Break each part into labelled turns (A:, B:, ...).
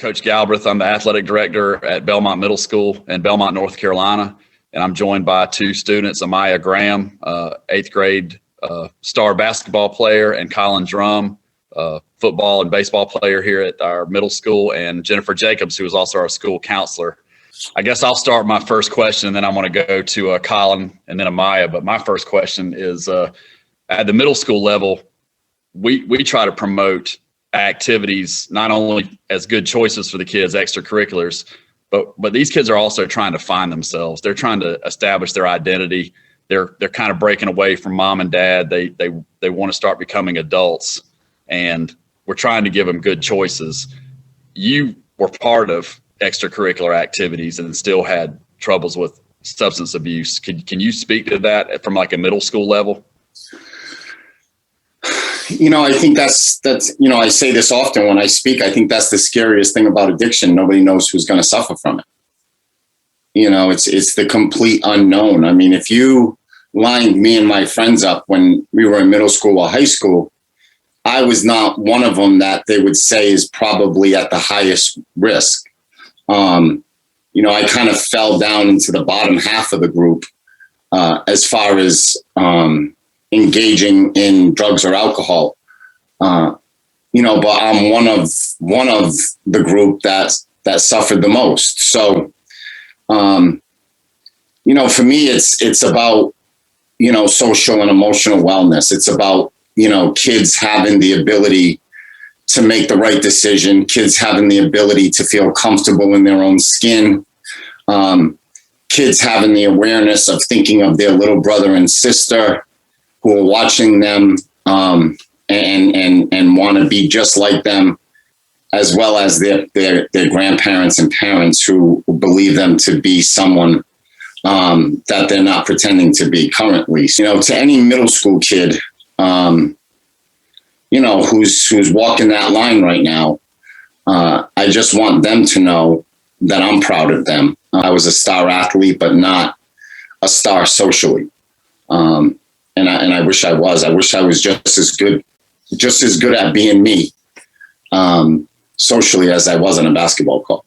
A: Coach Galbreath. I'm the athletic director at Belmont Middle School in Belmont, North Carolina. And I'm joined by two students, Amya Graham, 8th grade star basketball player, and Colin Drumm, football and baseball player here at our middle school, and Jennifer Jacobs, who is also our school counselor. I guess I'll start my first question, and then I'm going to go to Colin and then Amya. But my first question is, at the middle school level, we try to promote activities not only as good choices for the kids, extracurriculars, but these kids are also trying to find themselves. They're trying to establish their identity. They're kind of breaking away from mom and dad. They want to start becoming adults, and we're trying to give them good choices. You were part of extracurricular activities and still had troubles with substance abuse. Can you speak to that from like a middle school level?
B: I think that's, I say this often when I speak. I think that's the scariest thing about addiction. Nobody knows who's going to suffer from it. It's the complete unknown. I mean, if you lined me and my friends up when we were in middle school or high school, I was not one of them that they would say is probably at the highest risk. I kind of fell down into the bottom half of the group as far as engaging in drugs or alcohol. But I'm one of the group that suffered the most. So, for me, it's about, social and emotional wellness. It's about, kids having the ability to make the right decision, kids having the ability to feel comfortable in their own skin, kids having the awareness of thinking of their little brother and sister who are watching them and want to be just like them, as well as their grandparents and parents who believe them to be someone that they're not pretending to be currently. To any middle school kid, who's walking that line right now, I just want them to know that I'm proud of them. I was a star athlete, but not a star socially. And I wish I was. I wish I was just as good at being me socially as I was on a basketball court.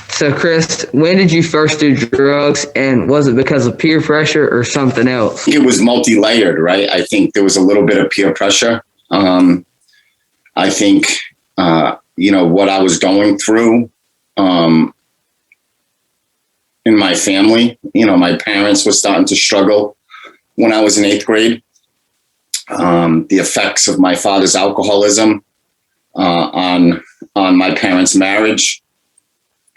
C: So, Chris, when did you first do drugs, and was it because of peer pressure or something else?
B: It was multi-layered, right? I think there was a little bit of peer pressure. I think, what I was going through in my family, my parents were starting to struggle when I was in 8th grade. The effects of my father's alcoholism on my parents' marriage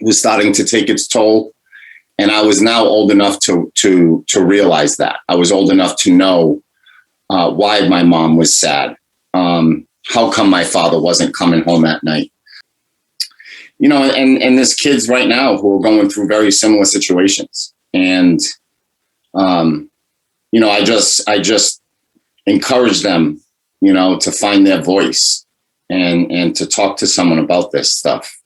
B: was starting to take its toll. And I was now old enough to realize that. I was old enough to know why my mom was sad. How come my father wasn't coming home at night? And there's kids right now who are going through very similar situations. And, I just encourage them, to find their voice and to talk to someone about this stuff.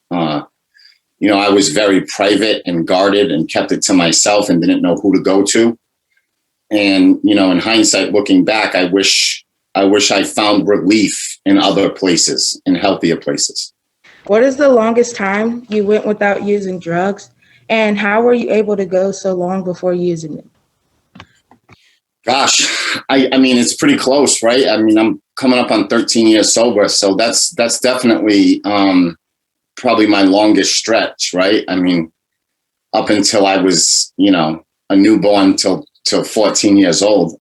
B: I was very private and guarded and kept it to myself and didn't know who to go to. And, in hindsight, looking back, I wish I found relief in other places, in healthier places.
D: What is the longest time you went without using drugs, and how were you able to go so long before using them?
B: Gosh, I mean, it's pretty close, right? I mean, I'm coming up on 13 years sober, so that's definitely probably my longest stretch, right? I mean, up until I was, a newborn till 14 years old.